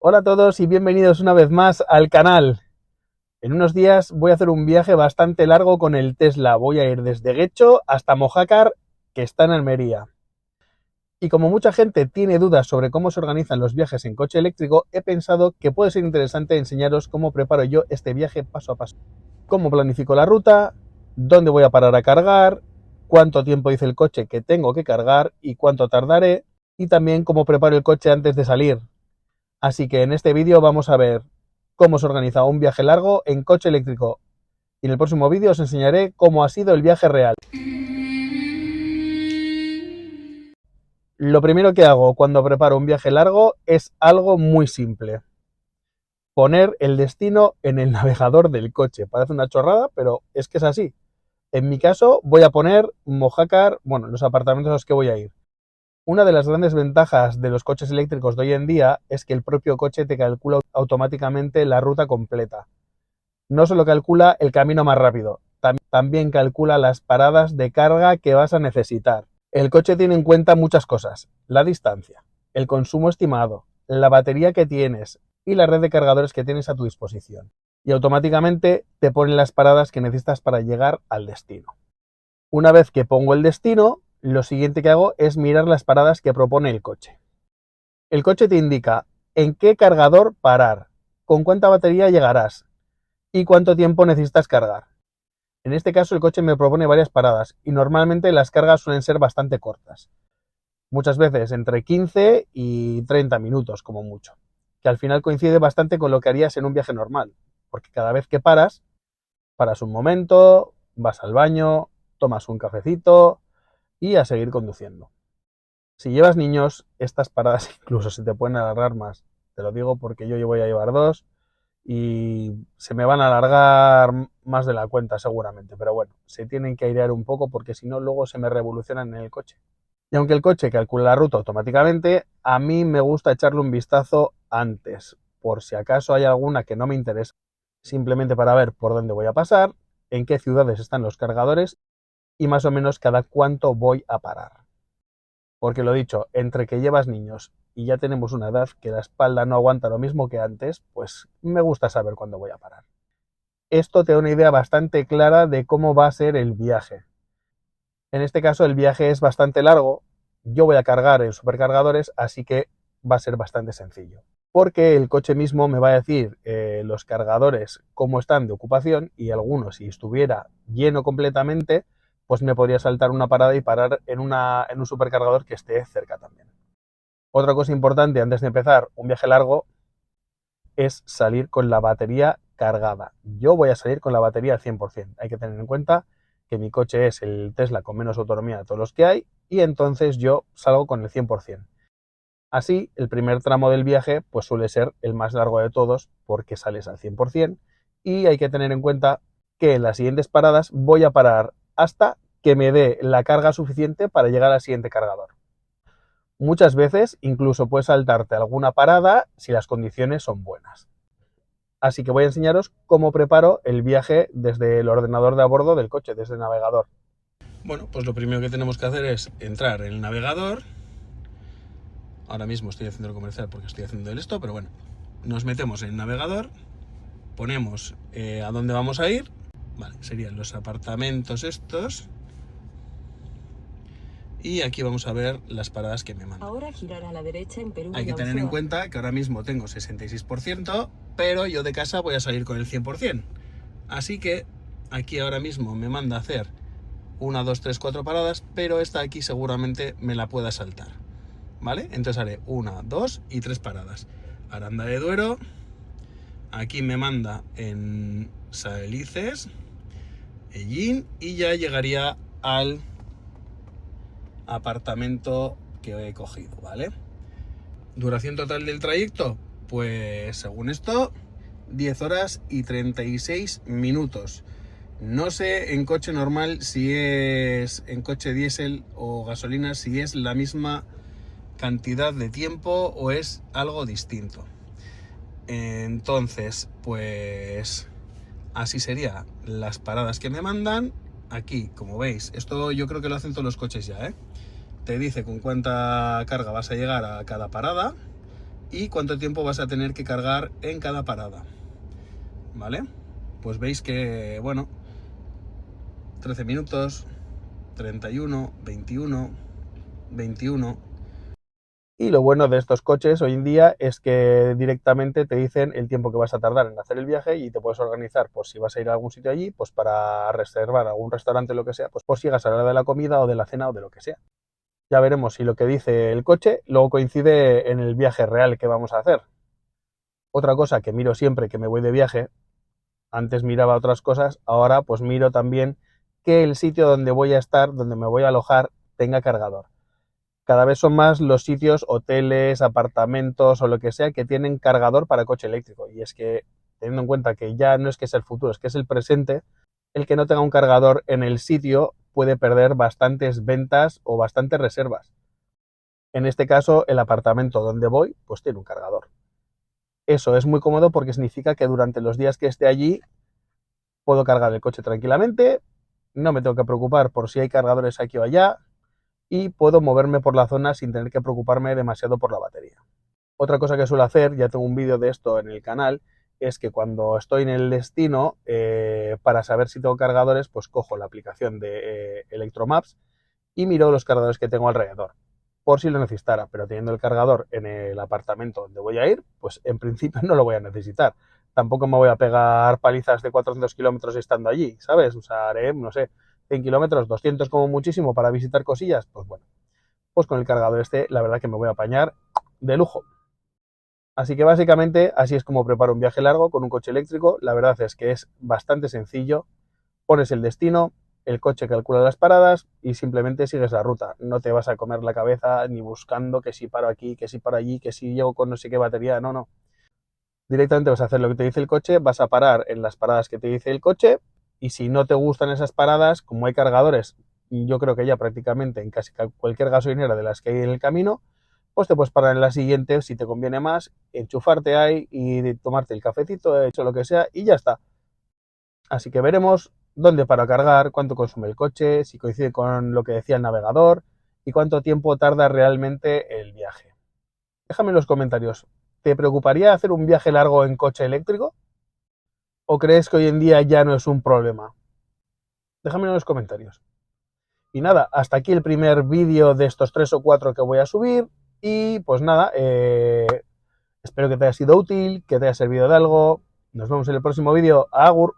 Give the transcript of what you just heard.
Hola a todos y bienvenidos una vez más al canal. En unos días voy a hacer un viaje bastante largo con el Tesla. Voy a ir desde Guecho hasta Mojácar, que está en Almería. Y como mucha gente tiene dudas sobre cómo se organizan los viajes en coche eléctrico, he pensado que puede ser interesante enseñaros cómo preparo yo este viaje paso a paso. Cómo planifico la ruta, dónde voy a parar a cargar, cuánto tiempo dice el coche que tengo que cargar y cuánto tardaré, y también cómo preparo el coche antes de salir. Así que en este vídeo vamos a ver cómo se organiza un viaje largo en coche eléctrico. Y en el próximo vídeo os enseñaré cómo ha sido el viaje real. Lo primero que hago cuando preparo un viaje largo es algo muy simple. Poner el destino en el navegador del coche. Parece una chorrada, pero es que es así. En mi caso voy a poner Mojácar, los apartamentos a los que voy a ir. Una de las grandes ventajas de los coches eléctricos de hoy en día es que el propio coche te calcula automáticamente la ruta completa. No solo calcula el camino más rápido, también calcula las paradas de carga que vas a necesitar. El coche tiene en cuenta muchas cosas: la distancia, el consumo estimado, la batería que tienes y la red de cargadores que tienes a tu disposición. Y automáticamente te pone las paradas que necesitas para llegar al destino. Una vez que pongo el destino, lo siguiente que hago es mirar las paradas que propone el coche. El coche te indica en qué cargador parar, con cuánta batería llegarás y cuánto tiempo necesitas cargar. En este caso el coche me propone varias paradas y normalmente las cargas suelen ser bastante cortas. Muchas veces entre 15 y 30 minutos como mucho, que al final coincide bastante con lo que harías en un viaje normal, porque cada vez que paras un momento, vas al baño, tomas un cafecito y a seguir conduciendo. Si llevas niños, estas paradas incluso se te pueden alargar más. Te lo digo porque yo voy a llevar dos y se me van a alargar más de la cuenta seguramente. Pero bueno, se tienen que airear un poco porque si no luego se me revolucionan en el coche. Y aunque el coche calcula la ruta automáticamente, a mí me gusta echarle un vistazo antes, por si acaso hay alguna que no me interesa, simplemente para ver por dónde voy a pasar, en qué ciudades están los cargadores y más o menos cada cuánto voy a parar. Porque lo dicho, entre que llevas niños y ya tenemos una edad que la espalda no aguanta lo mismo que antes, pues me gusta saber cuándo voy a parar. Esto te da una idea bastante clara de cómo va a ser el viaje. En este caso el viaje es bastante largo, yo voy a cargar en supercargadores, así que va a ser bastante sencillo. Porque el coche mismo me va a decir los cargadores cómo están de ocupación y algunos, si estuviera lleno completamente, pues me podría saltar una parada y parar en un supercargador que esté cerca también. Otra cosa importante antes de empezar un viaje largo es salir con la batería cargada. Yo voy a salir con la batería al 100%. Hay que tener en cuenta que mi coche es el Tesla con menos autonomía de todos los que hay y entonces yo salgo con el 100%. Así, el primer tramo del viaje pues suele ser el más largo de todos porque sales al 100% y hay que tener en cuenta que en las siguientes paradas voy a parar hasta que me dé la carga suficiente para llegar al siguiente cargador. Muchas veces incluso puedes saltarte alguna parada si las condiciones son buenas. Así que voy a enseñaros cómo preparo el viaje desde el ordenador de a bordo del coche, desde el navegador. Bueno, pues lo primero que tenemos que hacer es entrar en el navegador. Ahora mismo estoy haciendo el comercial porque estoy haciendo esto, pero bueno, nos metemos en el navegador, ponemos a dónde vamos a ir, vale, serían los apartamentos estos, y aquí vamos a ver las paradas que me mandan. Ahora girar a la derecha en Perú. Hay que tener en cuenta que ahora mismo tengo 66%, pero yo de casa voy a salir con el 100%. Así que aquí ahora mismo me manda a hacer 1, 2, 3, 4 paradas, pero esta aquí seguramente me la pueda saltar. ¿Vale? Entonces haré 1, 2 y 3 paradas. Aranda de Duero, aquí me manda en Saelices, Ellín, y ya llegaría al apartamento que he cogido, ¿vale? Duración total del trayecto, pues según esto, 10 horas y 36 minutos. No sé en coche normal si es en coche diésel o gasolina, si es la misma cantidad de tiempo o es algo distinto. Entonces, pues así serían las paradas que me mandan. Aquí, como veis, esto yo creo que lo hacen todos los coches ya, ¿eh? Te dice con cuánta carga vas a llegar a cada parada, y cuánto tiempo vas a tener que cargar en cada parada, ¿vale? Pues veis que, bueno, 13 minutos, 31, 21, 21. Y lo bueno de estos coches hoy en día es que directamente te dicen el tiempo que vas a tardar en hacer el viaje y te puedes organizar, pues si vas a ir a algún sitio allí, pues para reservar algún restaurante o lo que sea, pues llegas a la hora de la comida o de la cena o de lo que sea. Ya veremos si lo que dice el coche luego coincide en el viaje real que vamos a hacer. Otra cosa que miro siempre que me voy de viaje, antes miraba otras cosas, ahora pues miro también que el sitio donde voy a estar, donde me voy a alojar, tenga cargador. Cada vez son más los sitios, hoteles, apartamentos o lo que sea que tienen cargador para coche eléctrico. Y es que, teniendo en cuenta que ya no es que es el futuro, es que es el presente, el que no tenga un cargador en el sitio puede perder bastantes ventas o bastantes reservas. En este caso, el apartamento donde voy, pues tiene un cargador. Eso es muy cómodo porque significa que durante los días que esté allí puedo cargar el coche tranquilamente, no me tengo que preocupar por si hay cargadores aquí o allá y puedo moverme por la zona sin tener que preocuparme demasiado por la batería. Otra cosa que suelo hacer, ya tengo un vídeo de esto en el canal, es que cuando estoy en el destino, para saber si tengo cargadores, pues cojo la aplicación de Electromaps y miro los cargadores que tengo alrededor, por si lo necesitara, pero teniendo el cargador en el apartamento donde voy a ir, pues en principio no lo voy a necesitar. Tampoco me voy a pegar palizas de 400 kilómetros estando allí, ¿sabes? O sea, haré, no sé, 100 kilómetros, 200 como muchísimo para visitar cosillas, pues bueno, pues con el cargador este la verdad que me voy a apañar de lujo. Así que básicamente así es como preparo un viaje largo con un coche eléctrico. La verdad es que es bastante sencillo. Pones el destino, el coche calcula las paradas y simplemente sigues la ruta. No te vas a comer la cabeza ni buscando que si paro aquí, que si paro allí, que si llego con no sé qué batería. No, no. Directamente vas a hacer lo que te dice el coche, vas a parar en las paradas que te dice el coche y si no te gustan esas paradas, como hay cargadores, yo creo que ya prácticamente en casi cualquier gasolinera de las que hay en el camino, pues te puedes parar en la siguiente si te conviene más, enchufarte ahí y tomarte el cafecito, hecho lo que sea y ya está. Así que veremos dónde paro a cargar, cuánto consume el coche, si coincide con lo que decía el navegador y cuánto tiempo tarda realmente el viaje. Déjame en los comentarios, ¿te preocuparía hacer un viaje largo en coche eléctrico? ¿O crees que hoy en día ya no es un problema? Déjame en los comentarios. Y nada, hasta aquí el primer vídeo de estos 3 o 4 que voy a subir. Y pues nada, espero que te haya sido útil, que te haya servido de algo. Nos vemos en el próximo vídeo. Agur.